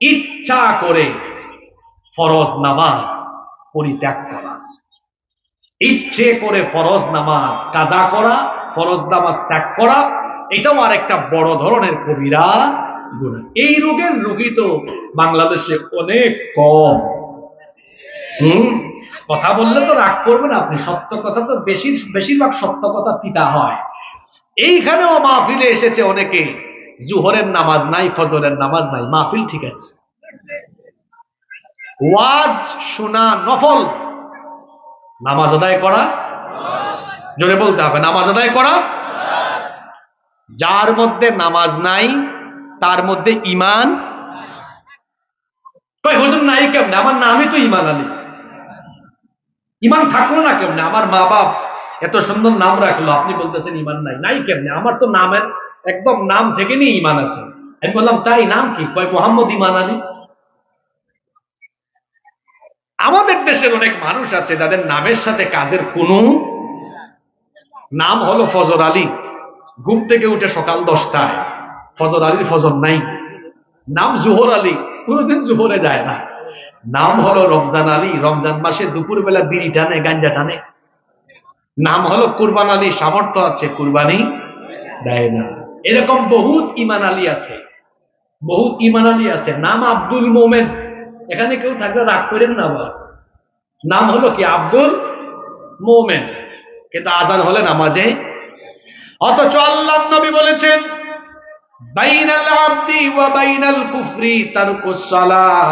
ইচ্ছা করে ফরজ নামাজ পরিত্যাগ করা, ইচ্ছে করে ফরজ নামাজ কাজা করা, ফরজ নামাজ ত্যাগ করা, এটাও আর একটা বড় ধরনের কবিরা গুনাহ। এই রোগের রোগী তো বাংলাদেশে অনেক কম। কথা বললে তো রাগ করবেন আপনি, সত্য কথা তো বেশিরভাগ সত্য কথা তিতা হয়। এইখানেও মাহফিলে এসেছে অনেকে, জুহরের নামাজ নাই, ফজরের নামাজ নাই, মাহফিল ঠিক আছে, ওয়াজ শোনা নফল, নামাজ আদায় করা, জোরে বলতে হবে, নামাজ আদায় করা। যার মধ্যে নামাজ নাই তার মধ্যে ঈমান কয় হুজুর নাই কেমনে? আমার নামই তো ঈমান আলী। ঈমান থাকলো না কেমনে? আমার মা বাপ এত সুন্দর নাম রাখলো, আপনি বলতেছেন ঈমান নাই। নাই কেমনে? আমার তো নামের একদম নাম থেকে নিয়ে ঈমান আছে। আমি বললাম তাই, নাম কি? কয় মোহাম্মদ ঈমান আলী। আমাদের দেশের অনেক মানুষ আছে যাদের নামের সাথে কাজের কোনো, নাম হলো ফজর আলী, ঘুম থেকে উঠে সকাল 10টায় ফজর আলীর ফজর নাই। নাম জোহর আলী, কোনোদিন জোহরে যায় না। নাম হলো রমজান আলী, রমজান মাসে দুপুর বেলা বিড়ি টানে, গাঞ্জা টানে। নাম হলো কুরবান আলী, সামর্থ্য আছে, কুরবানি দেয় না। এরকম বহুত ঈমান আলী আছে, বহুত ঈমান আলী আছে। নাম আব্দুল মোমেন, এখানে কেউ থাকলে রাগ করেন না। আবার নাম হলো কি? আব্দুল মোমেন, কিন্তু আজান হলে নামাজে। অথচ আল্লাহর নবী বলেছেন বাইনাল আবদি ওয়া বাইনাল কুফরি তারকুস সালাহ,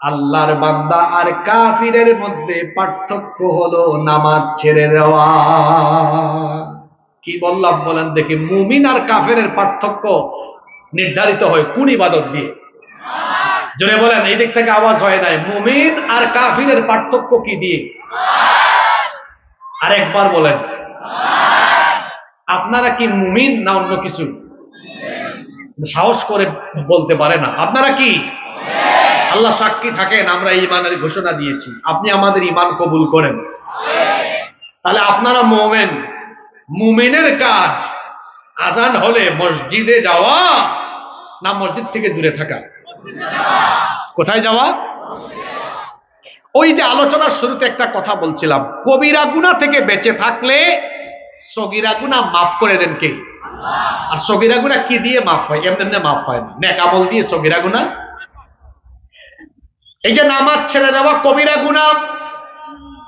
আল্লাহর বান্দা আর কাফিরের মধ্যে পার্থক্য হলো নামাজ ছেড়ে দেওয়া। কি বললাম বলেন দেখি? মুমিন আর কাফেরের পার্থক্য নির্ধারিত হয় কোন ইবাদত দিয়ে? জোরে বলেন, এই দিক থেকে আওয়াজ হয় নাই। মুমিন আর কাফিরের পার্থক্য কি দিয়ে? আর একবার বলেন, আপনারা কি মুমিন না অন্য কিছু? সাহস করে বলতে পারে না। আপনারা কি? আল্লাহ সাক্ষী থাকেন, আমরা ঈমানের ঘোষণা দিয়েছি, আপনি আমাদের ঈমান কবুল করেন। তাহলে আপনারা মুমিন। মুমিনের কাজ আজান হলে মসজিদে যাওয়া না মসজিদ থেকে দূরে থাকা? কোথায় যাওয়া? ওই যে আলোচনার শুরুতে একটা কথা বলছিলাম, কবিরা গুনাহ থেকে বেঁচে থাকলে সগীরা গুনাহ মাফ করে দেন কে? আর সগীরা গুনাহ কি দিয়ে মাফ হয়? এমনি এমনি মাফ হয় না, নেক আমল দিয়ে সগীরা গুনাহ। এই যে নামাজ ছেড়ে দেওয়া কবিরা গুনাহ,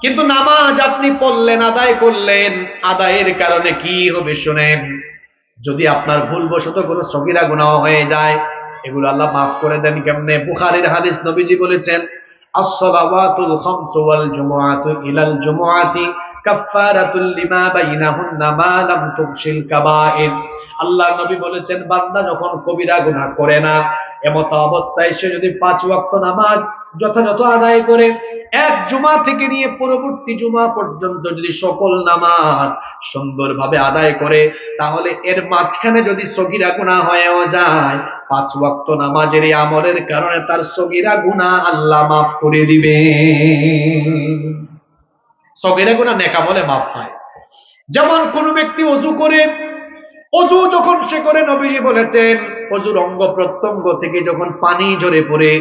কিন্তু নামাজ আপনি পড়লেন, আদায় করলেন, আদায়ের কারণে কি হবে শুনেন। যদি আপনার ভুলবশত কোনো সগীরা গুনাহ হয়ে যায়, এগুলো আল্লাহ মাফ করে দেন কেমনে? বুখারীর হাদিস, নবীজি বলেছেন আস-সালাওয়াতুল খামসু ওয়াল জুমআতু ইলাল জুমআতি কাফফারাতুল লিমা বাইনাহুন্না মা লাম তুবশিল কাবাইর। আল্লাহর নবী বলেছেন, বান্দা যখন কবিরা গুনাহ করে না, এমত অবস্থায় সে যদি 5 ওয়াক্ত নামাজ যথাযথ আদায় করে, এক জুমা থেকে নিয়ে পরবর্তী জুমা পর্যন্ত যদি সকল নামাজ সুন্দরভাবে আদায় করে, তাহলে এর মাঝখানে যদি সগীরা গুনাহ হয়েও যায়, 5 ওয়াক্ত নামাজের এই আমলের কারণে তার সগীরা গুনাহ আল্লাহ মাফ করে দিবে। সগীরা গুনাহ নেক আমলে মাফ হয়। যেমন কোন ব্যক্তি ওযু করে, ওযু যখন সে করে, নবীজি বলেছেন ওযুর অঙ্গ প্রত্যঙ্গ থেকে যখন পানি ঝরে পড়ে,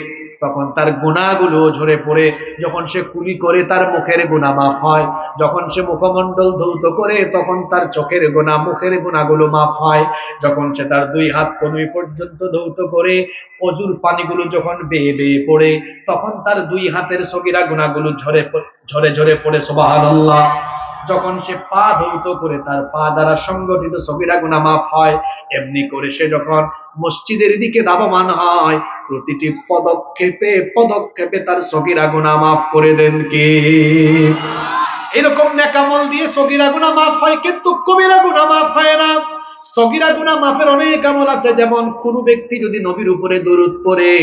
তখন তার গুনাহগুলো ঝরে পড়ে। যখন সে কুলি করে, তার মুখের গুনাহ মাফ হয়। যখন সে মুখমণ্ডল ধৌত করে, তখন তার চোখের গুনাহ, মুখের গুনাহগুলো মাফ হয়। যখন সে তার 2 হাত কনুই পর্যন্ত ধৌত করে, ওযুর পানিগুলো যখন বেয়ে বেয়ে পড়ে, তখন তার 2 হাতের সগীরা গুনাহগুলো ঝরে ঝরে পড়ে। সুবহানাল্লাহ। যখন সে পা ধৌত করে, তার পা দ্বারা সংগঠিত সগীরা গুনাহ মাফ হয়। এমনি করে সে যখন মসজিদের দিকে ধাবমান হয়, প্রতিটি পদক্ষেপে পদক্ষেপে তার সগীরা গুনাহ মাফ করে দেন কে? এরকম নেক আমল দিয়ে সগীরা গুনাহ মাফ হয়, কিন্তু কবিরা গুনাহ মাফ হয় না। সগীরা গুনাহ মাফের অনেক আমল আছে। যেমন কোন ব্যক্তি যদি নবীর উপরে দরুদ পড়ে,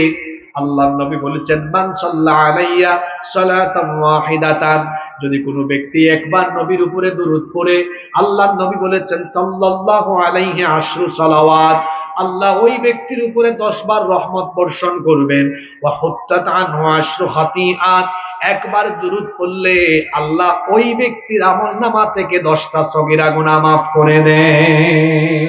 আল্লাহর নবী বলেছেন মান সাল্লা আলাইয়া সালাতান ওয়াহিদাতান, যদি কোনো ব্যক্তি একবার নবীর উপরে দরুদ পড়ে, আল্লাহর নবী বলেছেন সাল্লাল্লাহু আলাইহি আশরু সালাওয়াত, আল্লাহ ওই ব্যক্তির উপরে 10 বার রহমত বর্ষণ করবেন। ওয়া হুত্তাত আনহু আশরু খাতিআত, একবার দুরূদ পড়লে আল্লাহ ওই ব্যক্তির আমলনামা থেকে 10টা সগীরা গুনাহ মাফ করে দেন।